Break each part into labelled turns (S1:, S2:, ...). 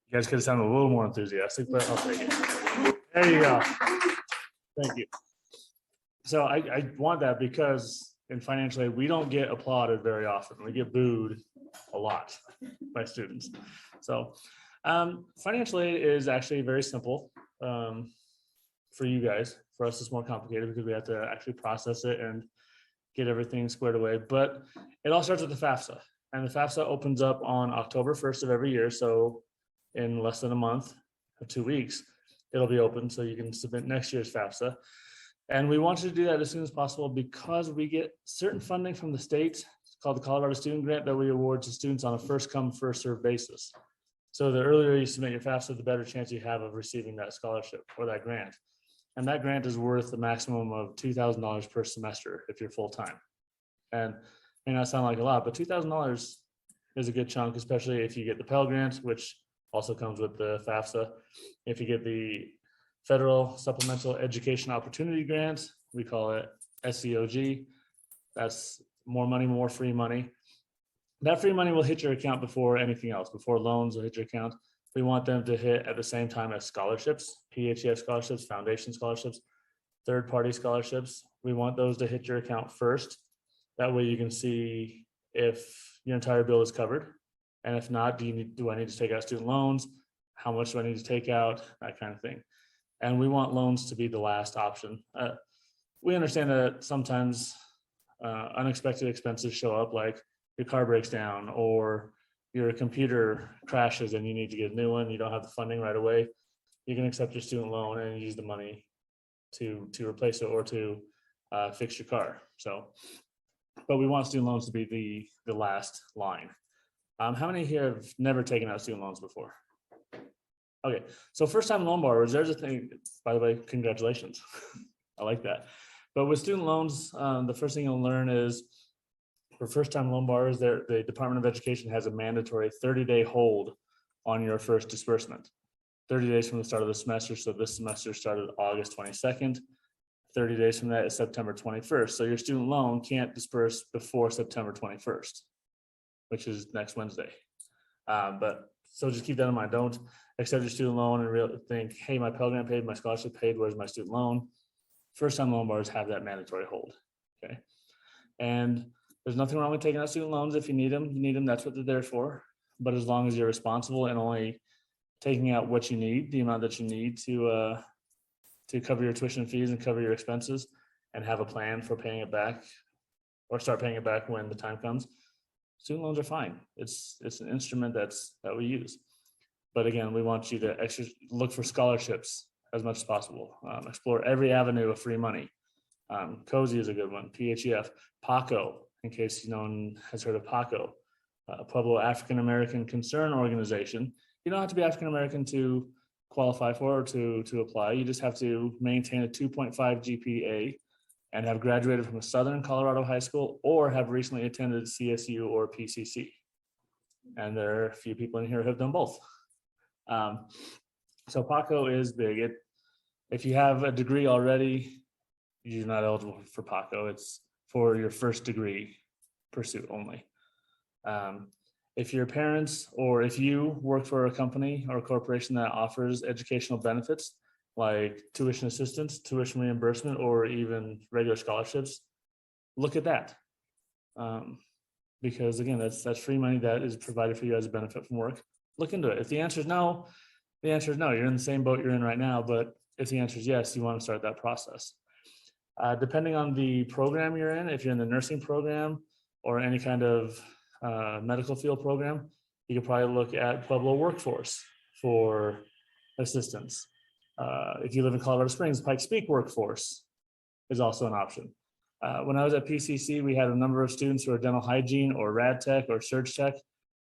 S1: You guys could have sounded a little more enthusiastic, but I'll take it. There you go. Thank you. So I want that because in financial aid, we don't get applauded very often. We get booed a lot by students. So financial aid is actually very simple for you guys. For us, it's more complicated because we have to actually process it and get everything squared away. But it all starts with the FAFSA. And the FAFSA opens up on October 1st of every year. So in less than a month or 2 weeks, it'll be open so you can submit next year's FAFSA. And we want you to do that as soon as possible because we get certain funding from the state. It's called the Colorado Student Grant that we award to students on a first come, first served basis. So the earlier you submit your FAFSA, the better chance you have of receiving that scholarship or that grant. And that grant is worth a maximum of $2,000 per semester if you're full-time. And it may not sound like a lot, but $2,000 is a good chunk, especially if you get the Pell Grant, which also comes with the FAFSA. If you get the Federal Supplemental Education Opportunity Grant, we call it SCOG. That's more money, more free money. That free money will hit your account before anything else, before loans will hit your account. We want them to hit at the same time as scholarships, PHEF scholarships, foundation scholarships, third-party scholarships. We want those to hit your account first. That way you can see if your entire bill is covered. And if not, do I need to take out student loans? How much do I need to take out? That kind of thing. And we want loans to be the last option. We understand that sometimes unexpected expenses show up, like your car breaks down or your computer crashes and you need to get a new one. You don't have the funding right away. You can accept your student loan and use the money to replace it or to fix your car. So, but we want student loans to be the last line. How many here have never taken out student loans before? Okay, so first time loan borrowers, there's a thing, by the way, congratulations. I like that. But with student loans, the first thing you'll learn is for first time loan borrowers, the Department of Education has a mandatory 30-day hold on your first disbursement. 30 days from the start of the semester. So this semester started August 22nd. 30 days from that is September 21st. So your student loan can't disperse before September 21st, which is next Wednesday. But so just keep that in mind. Don't accept your student loan and really think, hey, my Pell Grant paid, my scholarship paid, where's my student loan? First time loan borrowers have that mandatory hold, okay? And there's nothing wrong with taking out student loans. If you need them, that's what they're there for. But as long as you're responsible and only taking out what you need, the amount that you need to cover your tuition fees and cover your expenses and have a plan for paying it back or start paying it back when the time comes, student loans are fine. It's an instrument that we use. But again, we want you to look for scholarships as much as possible. Explore every avenue of free money. COSI is a good one. PHEF, PACO, in case no one has heard of PACO, Pueblo African American Concern Organization. You don't have to be African American to qualify for or to apply. You just have to maintain a 2.5 GPA and have graduated from a Southern Colorado high school or have recently attended CSU or PCC. And there are a few people in here who have done both. So PACO is big. If you have a degree already, you're not eligible for PACO. It's for your first degree pursuit only. If your parents or if you work for a company or a corporation that offers educational benefits like tuition assistance, tuition reimbursement, or even regular scholarships, look at that. Because again, that's free money that is provided for you as a benefit from work. Look into it. If the answer is no, the answer is no. You're in the same boat you're in right now, but if the answer is yes, you want to start that process. Depending on the program you're in, if you're in the nursing program or any kind of medical field program, you could probably look at Pueblo Workforce for assistance. If you live in Colorado Springs, Pikes Peak Workforce is also an option. When I was at PCC, we had a number of students who are dental hygiene or rad tech or surge tech.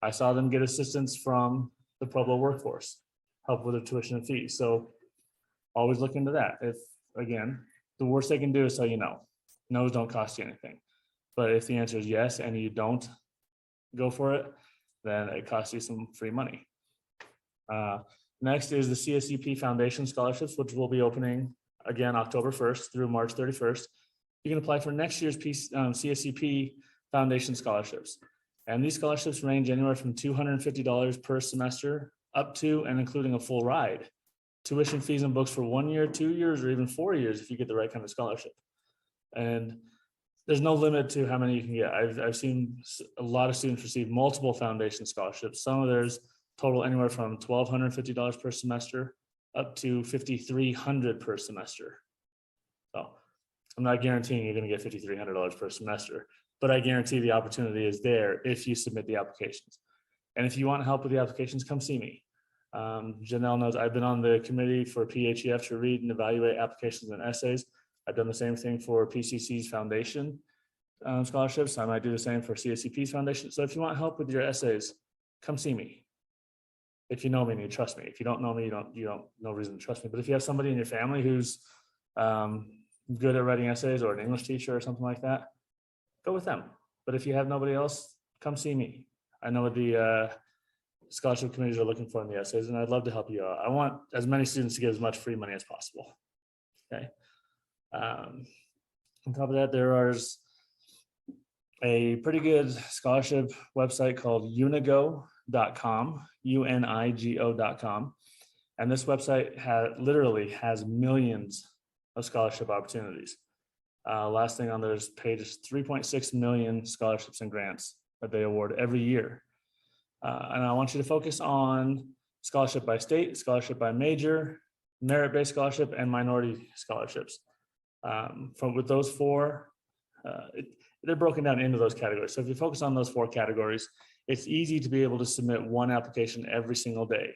S1: I saw them get assistance from the Pueblo Workforce, help with their tuition and fees. So always look into that. If, again, the worst they can do is tell you no. No's don't cost you anything. But if the answer is yes and you don't go for it, then it costs you some free money. Next is the CSUP Foundation Scholarships, which will be opening again October 1st through March 31st. You can apply for next year's CSUP Foundation Scholarships. And these scholarships range anywhere from $250 per semester up to and including a full ride. Tuition fees and books for 1 year, 2 years, or even 4 years if you get the right kind of scholarship. And there's no limit to how many you can get. I've seen a lot of students receive multiple foundation scholarships. Some of theirs total anywhere from $1,250 per semester up to $5,300 per semester. So I'm not guaranteeing you're going to get $5,300 per semester, but I guarantee the opportunity is there if you submit the applications. And if you want help with the applications, come see me. Janelle knows I've been on the committee for PHEF to read and evaluate applications and essays. I've done the same thing for PCC's foundation scholarships. I might do the same for CSCP's foundation. So if you want help with your essays, come see me. If you know me and you trust me. If you don't know me, you don't no reason to trust me. But if you have somebody in your family who's good at writing essays, or an English teacher or something like that, go with them. But if you have nobody else, come see me. I know what the scholarship committees are looking for in the essays, and I'd love to help you out. I want as many students to get as much free money as possible. Okay. On top of that, there is a pretty good scholarship website called unigo.com, unigo.com. And this website literally has millions of scholarship opportunities. Last thing on there's page is 3.6 million scholarships and grants that they award every year. And I want you to focus on scholarship by state, scholarship by major, merit-based scholarship, and minority scholarships. With those four, they're broken down into those categories. So if you focus on those four categories, it's easy to be able to submit one application every single day.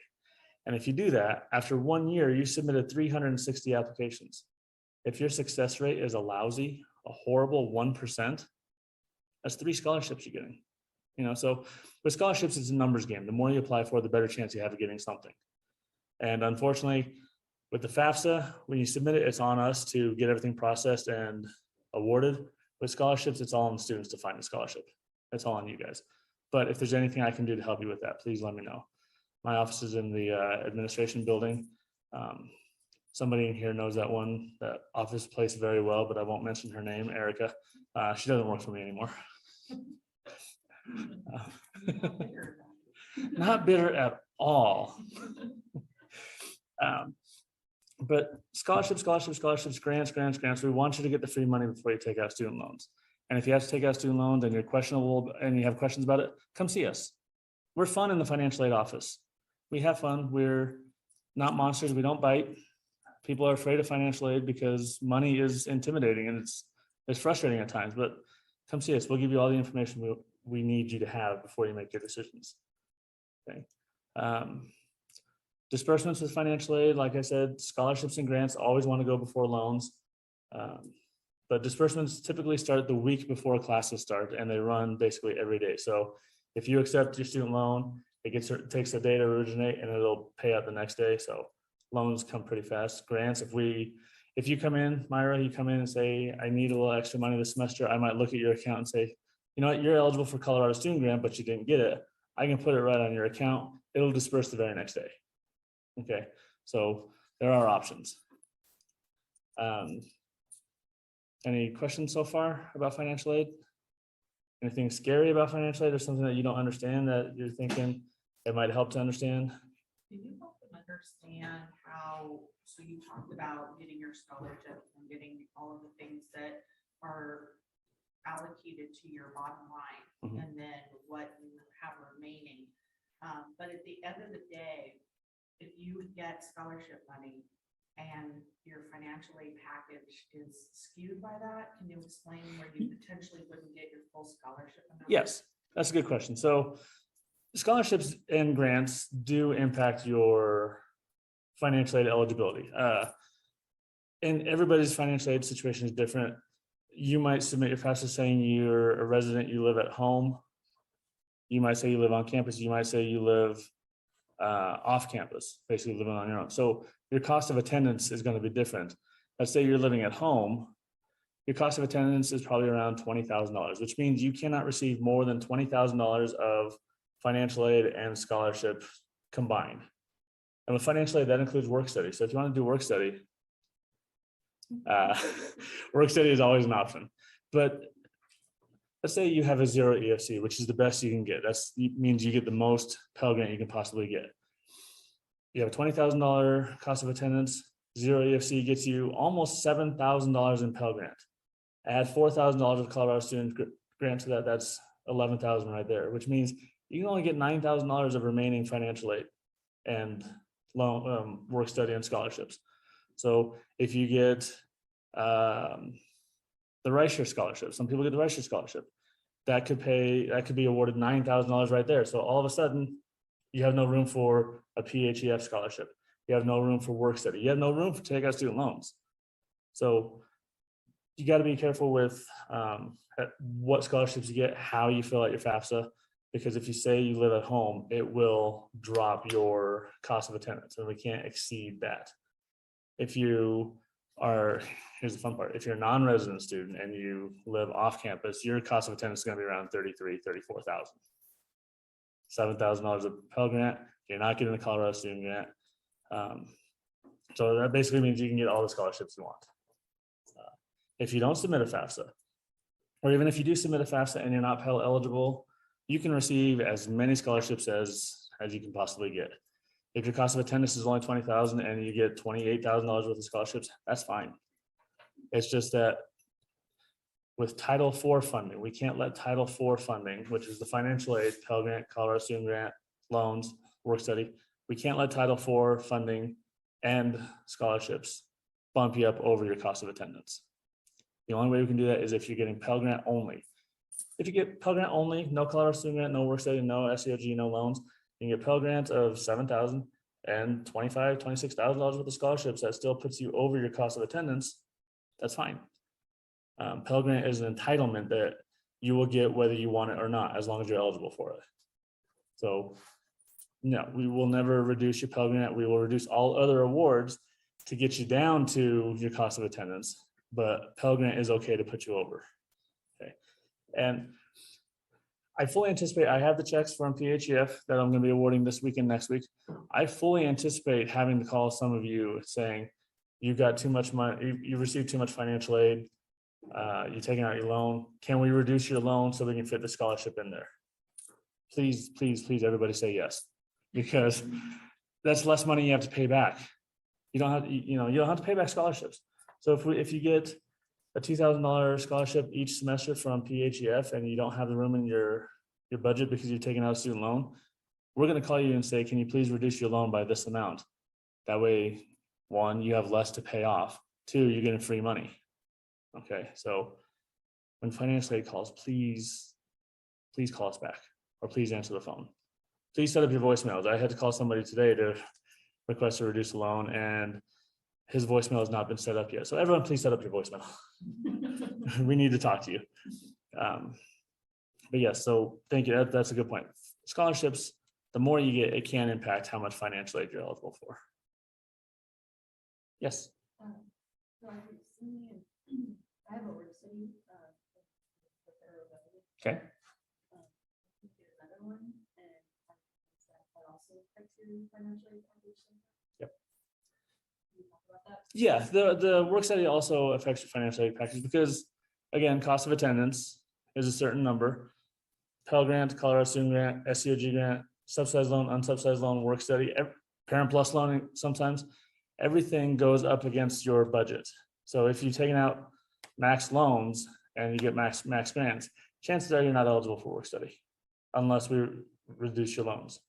S1: And if you do that, after 1 year, you submitted 360 applications. If your success rate is a horrible 1%, that's 3 scholarships you're getting. So with scholarships, it's a numbers game. The more you apply for, the better chance you have of getting something. And unfortunately, with the FAFSA, when you submit it, it's on us to get everything processed and awarded. With scholarships, it's all on the students to find a scholarship. It's all on you guys. But if there's anything I can do to help you with that, please let me know. My office is in the administration building. Somebody in here knows that office place very well, but I won't mention her name, Erica. She doesn't work for me anymore. Not bitter at all. But scholarships, grants. We want you to get the free money before you take out student loans. And if you have to take out student loans and you're questionable and you have questions about it, come see us. We're fun in the financial aid office. We have fun. We're not monsters. We don't bite. People are afraid of financial aid because money is intimidating and it's frustrating at times, but come see us. We'll give you all the information we need you to have before you make your decisions. Okay. Disbursements with financial aid, like I said, scholarships and grants always want to go before loans. But disbursements typically start the week before classes start, and they run basically every day. So if you accept your student loan, it takes a day to originate and it'll pay out the next day. So loans come pretty fast. Grants, if you come in, Myra, you come in and say, I need a little extra money this semester, I might look at your account and say, you know what, you're eligible for Colorado Student Grant, but you didn't get it. I can put it right on your account. It'll disperse the very next day. Okay, so there are options. Any questions so far about financial aid? Anything scary about financial aid or something that you don't understand that you're thinking it might help to understand?
S2: Can you help them understand how, so you talked about getting your scholarship and getting all of the things that are allocated to your bottom line,
S1: Mhm.
S2: and then what you have remaining. But at the end of the day, if you get scholarship money and your financial aid package is skewed by that, can you explain where you potentially wouldn't get your full scholarship amount?
S1: Yes, that's a good question. So scholarships and grants do impact your financial aid eligibility. And everybody's financial aid situation is different. You might submit your FAFSA saying you're a resident, you live at home. You might say you live on campus. You might say you live off campus, basically living on your own. So your cost of attendance is going to be different. Let's say you're living at home. Your cost of attendance is probably around $20,000, which means you cannot receive more than $20,000 of financial aid and scholarship combined. And with financial aid, that includes work study. So if you want to do work study, work study is always an option. But let's say you have a 0 EFC, which is the best you can get. That means you get the most Pell Grant you can possibly get. You have a $20,000 cost of attendance, 0 EFC gets you almost $7,000 in Pell Grant. Add $4,000 of Colorado student grant to that, that's $11,000 right there, which means you can only get $9,000 of remaining financial aid and loan, work study and scholarships. So if you get the Reicher scholarship, some people get the Reicher scholarship, that could be awarded $9,000 right there. So all of a sudden, you have no room for a PHEF scholarship. You have no room for work study. You have no room to take out student loans. So you got to be careful with what scholarships you get, how you fill out your FAFSA, because if you say you live at home, it will drop your cost of attendance, and we can't exceed that. If you are, here's the fun part, if you're a non-resident student and you live off campus, your cost of attendance is going to be around $33,000, $34,000. $7,000 of Pell Grant, you're not getting the Colorado student grant. So that basically means you can get all the scholarships you want. If you don't submit a FAFSA, or even if you do submit a FAFSA and you're not Pell eligible, you can receive as many scholarships as you can possibly get. If your cost of attendance is only $20,000 and you get $28,000 worth of scholarships, that's fine. It's just that with Title IV funding, we can't let Title IV funding, which is the financial aid, Pell Grant, Colorado student grant, loans, work study, we can't let Title IV funding and scholarships bump you up over your cost of attendance. The only way we can do that is if you're getting Pell Grant only. If you get Pell Grant only, no Colorado student grant, no work study, no SEOG, no loans, you can get Pell Grant of $7,000 and $25,000, $26,000 worth of scholarships. That still puts you over your cost of attendance. That's fine. Pell Grant is an entitlement that you will get whether you want it or not, as long as you're eligible for it. So no, we will never reduce your Pell Grant. We will reduce all other awards to get you down to your cost of attendance, but Pell Grant is okay to put you over. Okay. And I fully anticipate, I have the checks from PHEF that I'm going to be awarding this week and next week. I fully anticipate having to call some of you saying, you got too much money, you received too much financial aid, you're taking out your loan. Can we reduce your loan so we can fit the scholarship in there? Please, please, please, everybody say yes, because that's less money you have to pay back. You don't have, you don't have to pay back scholarships. So if you get a $2,000 scholarship each semester from PHEF and you don't have the room in your budget because you're taking out a student loan, we're going to call you and say, can you please reduce your loan by this amount? That way, one, you have less to pay off. Two, you're getting free money. Okay, so when financial aid calls, please call us back, or please answer the phone. Please set up your voicemails. I had to call somebody today to request to reduce the loan, and his voicemail has not been set up yet. So everyone, please set up your voicemail. We need to talk to you. But yes, so thank you. That's a good point. Scholarships, the more you get, it can impact how much financial aid you're eligible for. Yes.
S3: So I have a work study.
S1: Okay.
S3: Another one, and that also affects your financial aid package.
S1: Yep.
S3: Can you talk about that?
S1: Yeah, the work study also affects your financial aid package because, again, cost of attendance is a certain number. Pell Grant, Colorado student grant, SEOG grant, subsidized loan, unsubsidized loan, work study, Parent Plus loan, sometimes everything goes up against your budget. So if you've taken out max loans and you get max grants, chances are you're not eligible for work study unless we reduce your loans.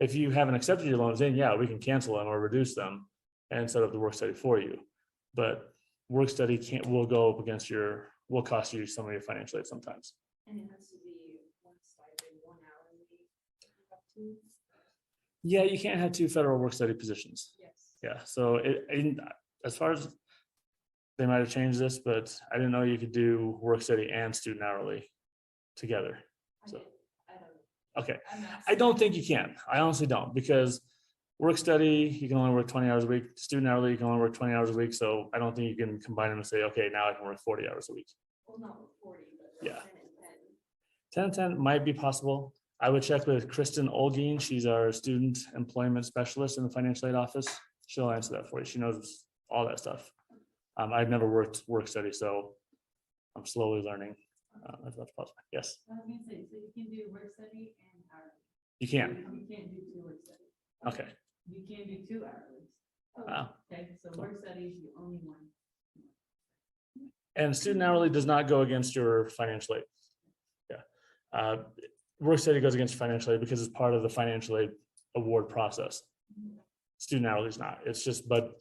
S1: If you haven't accepted your loans, then yeah, we can cancel them or reduce them and set up the work study for you. But work study will go up against will cost you some of your financial aid sometimes.
S3: And it has to be one stipend, 1 hour a week. Up to.
S1: Yeah, you can't have two federal work study positions.
S3: Yes.
S1: Yeah, so as far as they might have changed this, but I didn't know you could do work study and student hourly together. So,
S3: I don't know.
S1: okay, I don't think you can. I honestly don't, because work study, you can only work 20 hours a week. Student hourly, you can only work 20 hours a week. So I don't think you can combine them and say, okay, now I can work 40 hours a week.
S3: Well, not with 40, but
S1: Yeah.
S3: 10 and 10.
S1: 10 and 10 might be possible. I would check with Kristen Olgeen. She's our student employment specialist in the financial aid office. She'll answer that for you. She knows all that stuff. I've never worked work study, so I'm slowly learning as much as possible. Yes,
S3: I was gonna say, so you can do work study and hourly.
S1: you can.
S3: You can't do two work study.
S1: Okay.
S3: You can't do 2 hours.
S1: Wow.
S3: Okay, so work studies, you only want.
S1: And student hourly does not go against your financial aid. Yeah. Work study goes against financial aid because it's part of the financial aid award process. Student hourly is not. It's just, but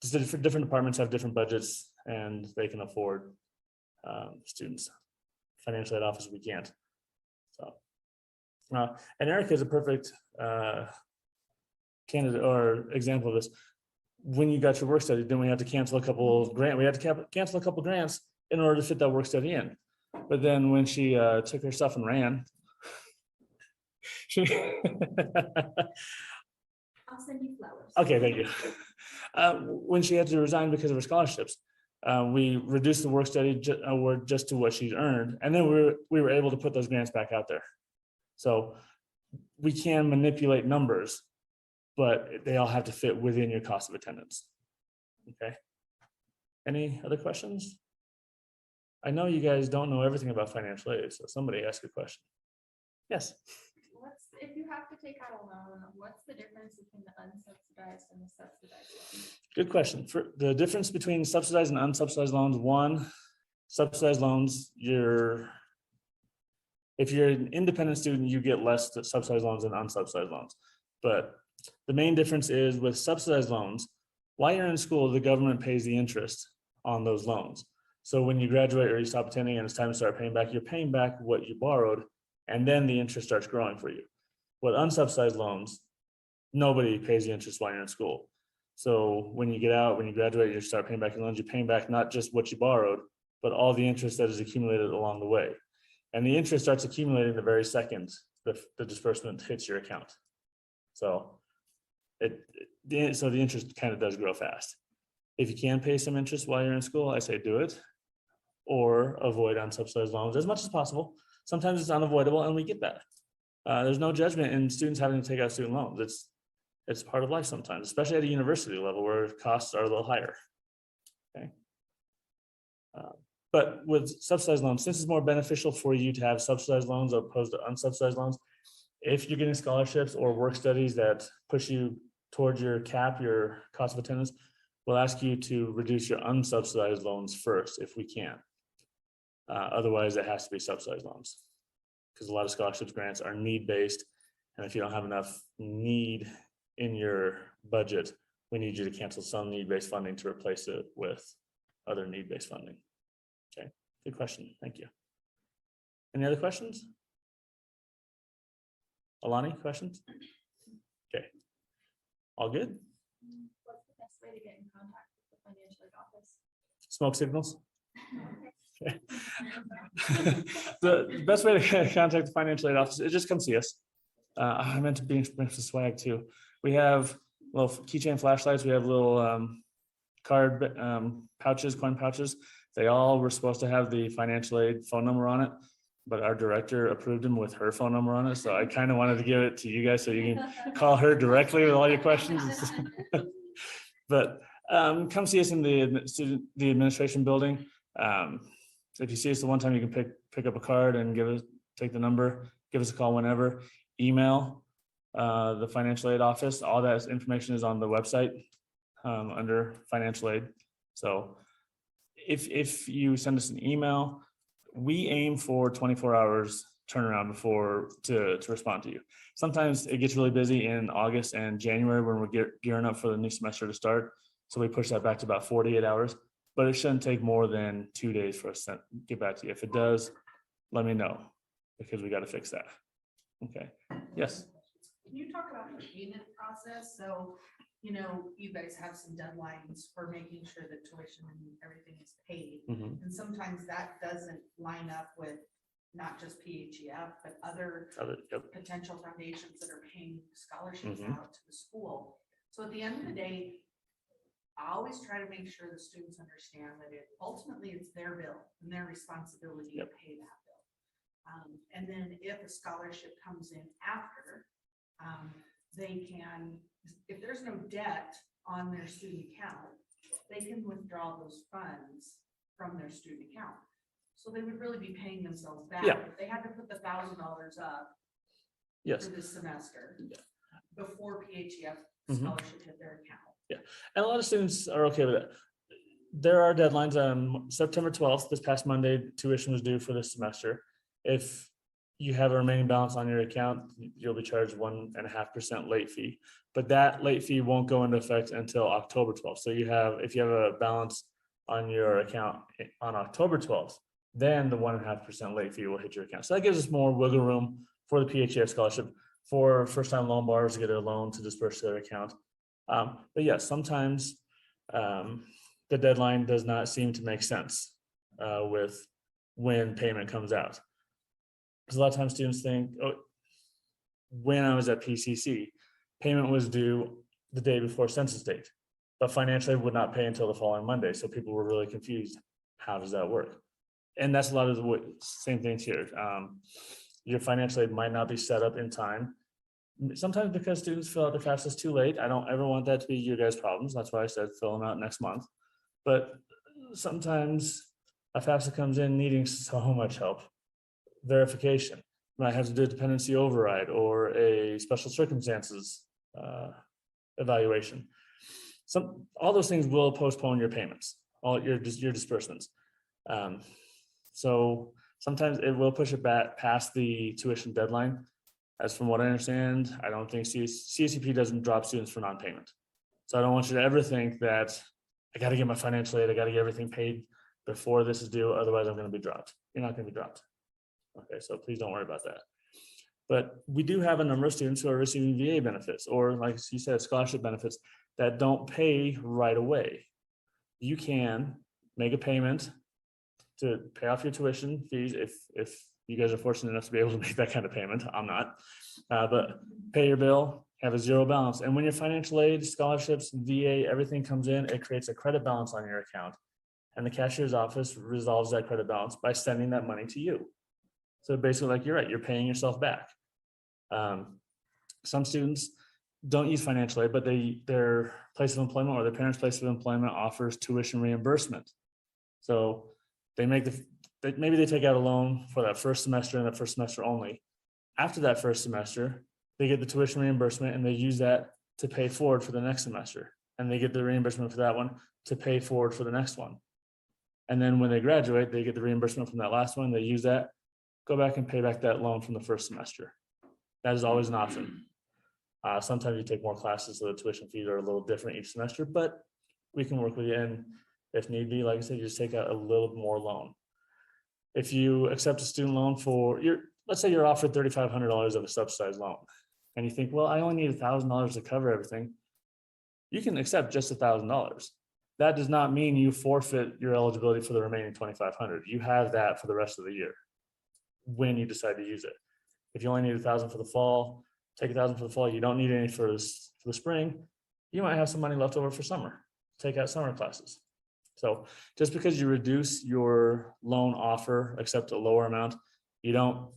S1: just the different departments have different budgets and they can afford students. Financial aid office, we can't. So, and Erica is a perfect candidate or example of this. When you got your work study, then we had to cancel a couple of grants. We had to cancel a couple of grants in order to fit that work study in. But then when she took her stuff and ran, she
S3: I'll send you flowers.
S1: okay, thank you. When she had to resign because of her scholarships, we reduced the work study award just to what she'd earned, and then we were able to put those grants back out there. So we can manipulate numbers, but they all have to fit within your cost of attendance. Okay. Any other questions? I know you guys don't know everything about financial aid, so somebody ask a question. Yes.
S3: If you have to take out a loan, what's the difference between the unsubsidized and the subsidized loan?
S1: Good question. For the difference between subsidized and unsubsidized loans, one, subsidized loans, if you're an independent student, you get less subsidized loans than unsubsidized loans. But the main difference is with subsidized loans, while you're in school, the government pays the interest on those loans. So when you graduate or you stop attending and it's time to start paying back, you're paying back what you borrowed, and then the interest starts growing for you. With unsubsidized loans, nobody pays the interest while you're in school. So when you get out, when you graduate, you start paying back your loans, you're paying back not just what you borrowed, but all the interest that is accumulated along the way. And the interest starts accumulating the very second the disbursement hits your account. So the interest kind of does grow fast. If you can pay some interest while you're in school, I say do it, or avoid unsubsidized loans as much as possible. Sometimes it's unavoidable and we get that. There's no judgment in students having to take out student loans. It's part of life sometimes, especially at a university level where costs are a little higher. Okay. But with subsidized loans, since it's more beneficial for you to have subsidized loans opposed to unsubsidized loans, if you're getting scholarships or work studies that push you towards your cap, your cost of attendance, we'll ask you to reduce your unsubsidized loans first if we can. Otherwise, it has to be subsidized loans because a lot of scholarships grants are need-based. And if you don't have enough need in your budget, we need you to cancel some need-based funding to replace it with other need-based funding. Okay, good question. Thank you. Any other questions? Alani, questions? Okay, all good?
S3: What's the best way to get in contact with the financial aid office?
S1: Smoke signals? Okay. The best way to contact the financial aid office is just come see us. I meant to bring some swag too. We have little keychain flashlights. We have little card pouches, coin pouches. They all were supposed to have the financial aid phone number on it, but our director approved them with her phone number on it. So I kind of wanted to give it to you guys so you can call her directly with all your questions. But come see us in the administration building. If you see us the one time, you can pick up a card and take the number, give us a call whenever. Email the financial aid office. All that information is on the website under financial aid. So if you send us an email, we aim for 24 hours turnaround to respond to you. Sometimes it gets really busy in August and January when we're gearing up for the new semester to start. So we push that back to about 48 hours, but it shouldn't take more than 2 days for us to get back to you. If it does, let me know because we got to fix that. Okay. Yes.
S2: Can you talk about the payment process? So, you guys have some deadlines for making sure that tuition and everything is paid.
S1: Mhm.
S2: And sometimes that doesn't line up with not just PHEF, but other
S1: Yep.
S2: potential foundations that are paying scholarships
S1: Mhm.
S2: out to the school. So at the end of the day, I always try to make sure the students understand that ultimately it's their bill and their responsibility to pay that bill. And then if a scholarship comes in after, they can, if there's no debt on their student account, they can withdraw those funds from their student account. So they would really be paying themselves back
S1: Yeah.
S2: if they had to put the $1,000 up
S1: Yes.
S2: for this semester. before PHEF
S1: Mhm.
S2: scholarship hit their account.
S1: And a lot of students are okay with it. There are deadlines on September 12th, this past Monday, tuition was due for this semester. If you have a remaining balance on your account, you'll be charged 1.5% late fee. But that late fee won't go into effect until October 12th. So if you have a balance on your account on October 12th, then the 1.5% late fee will hit your account. So that gives us more wiggle room for the PHEF scholarship for first-time loan borrowers to get a loan to disperse to their account. But yes, sometimes the deadline does not seem to make sense with when payment comes out. Because a lot of times students think, oh, when I was at PCC, payment was due the day before census date, but financially would not pay until the following Monday. So people were really confused. How does that work? And that's a lot of the same things here. Your financial aid might not be set up in time. Sometimes because students fill out their FAFSAs too late. I don't ever want that to be your guys' problems. That's why I said fill them out next month. But sometimes a FAFSA comes in needing so much help. Verification, might have to do a dependency override or a special circumstances evaluation. All those things will postpone your payments, all your disbursements. So sometimes it will push it back past the tuition deadline. As from what I understand, I don't think CSCP doesn't drop students for non-payment. So I don't want you to ever think that I got to get my financial aid, I got to get everything paid before this is due, otherwise I'm going to be dropped. You're not going to be dropped. Okay, so please don't worry about that. But we do have a number of students who are receiving VA benefits, or like you said, scholarship benefits that don't pay right away. You can make a payment to pay off your tuition fees if you guys are fortunate enough to be able to make that kind of payment. I'm not, but pay your bill, have a zero balance. And when your financial aid, scholarships, VA, everything comes in, it creates a credit balance on your account. And the cashier's office resolves that credit balance by sending that money to you. So basically, like you're right, you're paying yourself back. Some students don't use financial aid, but their place of employment or their parents' place of employment offers tuition reimbursement. So they maybe they take out a loan for that first semester and that first semester only. After that first semester, they get the tuition reimbursement and they use that to pay forward for the next semester. And they get the reimbursement for that one to pay forward for the next one. And then when they graduate, they get the reimbursement from that last one. They use that, go back and pay back that loan from the first semester. That is always an option. Sometimes you take more classes, so the tuition fees are a little different each semester, but we can work with you. And if need be, like I said, you just take out a little more loan. If you accept a student loan let's say you're offered $3,500 of a subsidized loan, and you think, well, I only need $1,000 to cover everything. You can accept just $1,000. That does not mean you forfeit your eligibility for the remaining $2,500. You have that for the rest of the year when you decide to use it. If you only need $1,000 for the fall, take $1,000 for the fall. You don't need any for the spring. You might have some money left over for summer. Take out summer classes. So just because you reduce your loan offer, accept a lower amount, you don't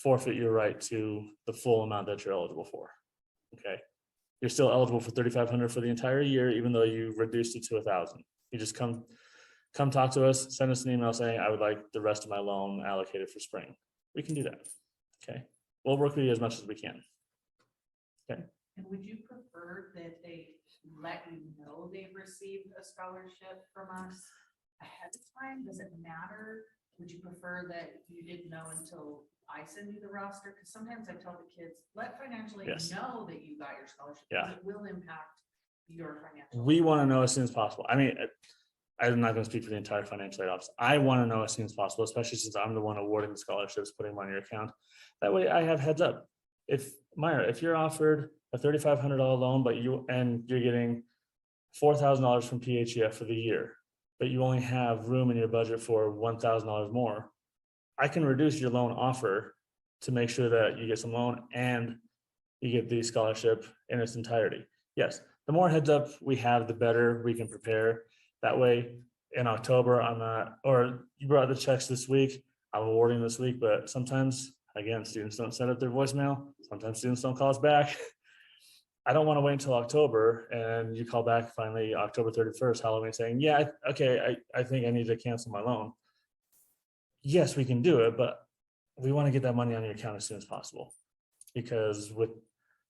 S1: forfeit your right to the full amount that you're eligible for. Okay. You're still eligible for $3,500 for the entire year, even though you reduced it to $1,000. You just come talk to us, send us an email saying, I would like the rest of my loan allocated for spring. We can do that. Okay. We'll work with you as much as we can. Okay.
S2: And would you prefer that they let you know they've received a scholarship from us ahead of time? Does it matter? Would you prefer that you didn't know until I send you the roster? Because sometimes I tell the kids, let financially know that you got your scholarship. Because it will impact your financial.
S1: We want to know as soon as possible. I mean, I'm not going to speak for the entire financial aid office. I want to know as soon as possible, especially since I'm the one awarding the scholarships, putting them on your account. That way I have heads up. If you're offered a $3,500 loan, but you're getting $4,000 from PHEF for the year, but you only have room in your budget for $1,000 more, I can reduce your loan offer to make sure that you get some loan and you get the scholarship in its entirety. Yes, the more heads up we have, the better we can prepare. That way in October, you brought the checks this week, I'm awarding this week, but sometimes, again, students don't set up their voicemail. Sometimes students don't call us back. I don't want to wait until October and you call back finally October 31st, Halloween, saying, yeah, okay, I think I need to cancel my loan. Yes, we can do it, but we want to get that money on your account as soon as possible, because with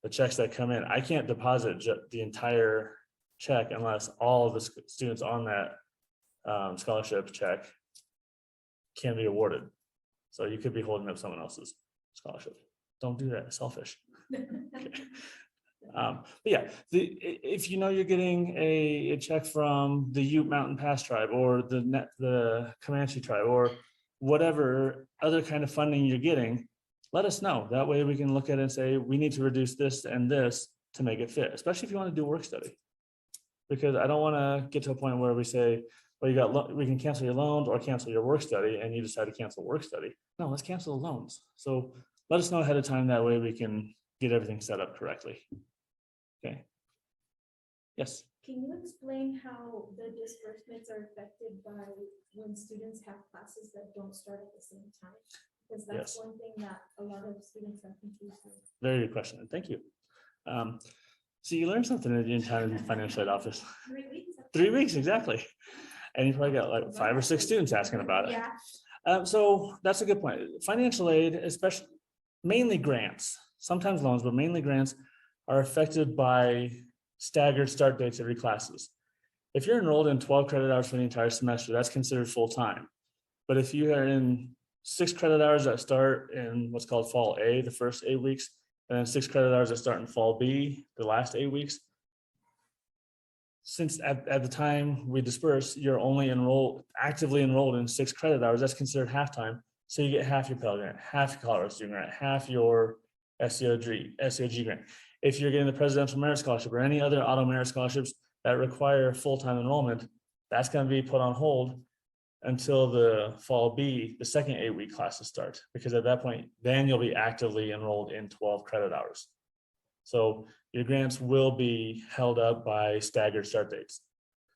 S1: the checks that come in, I can't deposit the entire check unless all of the students on that scholarship check can be awarded. So you could be holding up someone else's scholarship. Don't do that, it's selfish. Okay. But yeah, if you know you're getting a check from the Ute Mountain Pass tribe or the Comanche tribe or whatever other kind of funding you're getting, let us know. That way we can look at it and say, we need to reduce this and this to make it fit, especially if you want to do work study. Because I don't want to get to a point where we say, well, we can cancel your loans or cancel your work study, and you decide to cancel work study. No, let's cancel the loans. So let us know ahead of time. That way we can get everything set up correctly. Okay. Yes.
S3: Can you explain how the disbursements are affected by when students have classes that don't start at the same time? Because that's
S1: Yes.
S3: one thing that a lot of students are confused with.
S1: Very good question, and thank you. So you learned something in your time in the financial aid office.
S3: 3 weeks.
S1: 3 weeks, exactly. And you probably got like 5 or 6 students asking about it.
S3: Yeah.
S1: So that's a good point. Financial aid, especially mainly grants, sometimes loans, but mainly grants are affected by staggered start dates of your classes. If you're enrolled in 12 credit hours for the entire semester, that's considered full-time. But if you are in 6 credit hours that start in what's called fall A, the first 8 weeks, and then 6 credit hours that start in fall B, the last 8 weeks, since at the time we disperse, you're only actively enrolled in 6 credit hours, that's considered half-time. So you get half your Pell Grant, half your Colorado Student Grant, half your SCOG grant. If you're getting the Presidential Merit Scholarship or any other auto merit scholarships that require full-time enrollment, that's going to be put on hold until the fall B, the second 8-week classes start, because at that point, then you'll be actively enrolled in 12 credit hours. So your grants will be held up by staggered start dates.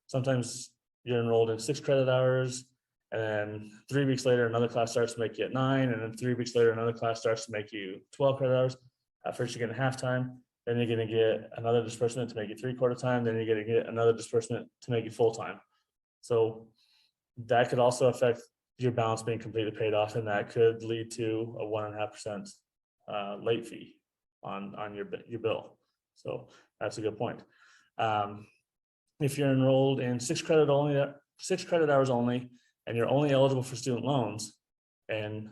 S1: Sometimes you're enrolled in 6 credit hours, and then 3 weeks later, another class starts to make you at 9, and then 3 weeks later, another class starts to make you 12 credit hours. At first, you're getting half-time, then you're going to get another disbursement to make you 3/4 time, then you're going to get another disbursement to make you full-time. So that could also affect your balance being completely paid off, and that could lead to a 1.5% late fee on your bill. So that's a good point. If you're enrolled in 6 credit hours only, and you're only eligible for student loans, and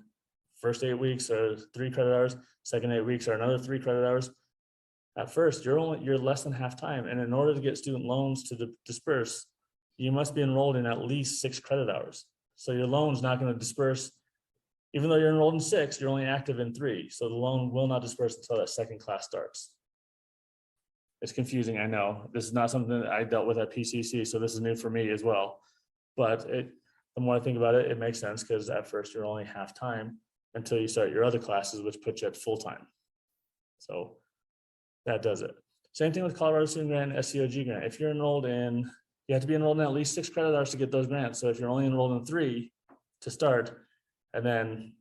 S1: first 8 weeks are 3 credit hours, second 8 weeks are another 3 credit hours. At first, you're less than half time, and in order to get student loans to disperse, you must be enrolled in at least 6 credit hours. So your loan's not going to disperse, even though you're enrolled in 6, you're only active in 3. So the loan will not disperse until that second class starts. It's confusing, I know. This is not something that I dealt with at PCC, so this is new for me as well. But the more I think about it, it makes sense, because at first you're only half time until you start your other classes, which put you at full time. So that does it. Same thing with Colorado Student Grant and SCOG grant. If you're enrolled in, you have to be enrolled in at least 6 credit hours to get those grants. So if you're only enrolled in 3 to start, and then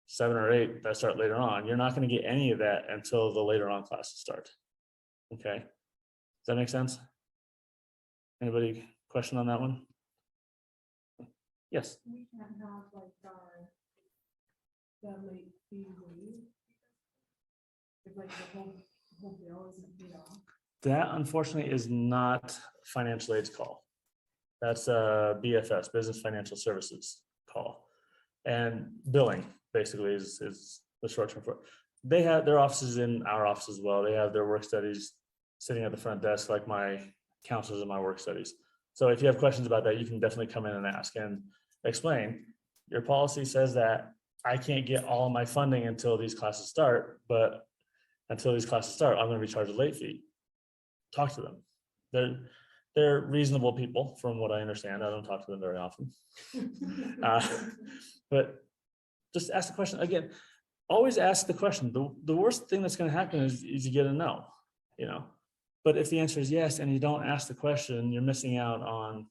S1: 7 or 8 that start later on, you're not going to get any of that until the later on classes start. Okay, does that make sense? Anybody question on that one? Yes.
S3: We can't have like the late fee waived. If like the whole bill isn't paid off.
S1: That unfortunately is not financial aid's call. That's a BFS, Business Financial Services call. And billing basically is the short term for it. They have their offices in our office as well. They have their work studies sitting at the front desk, like my counselors in my work studies. So if you have questions about that, you can definitely come in and ask and explain. Your policy says that I can't get all of my funding until these classes start, but until these classes start, I'm going to be charged a late fee. Talk to them. They're reasonable people, from what I understand. I don't talk to them very often. But just ask the question again. Always ask the question. The worst thing that's going to happen is you get a no, you know. But if the answer is yes, and you don't ask the question, you're missing out on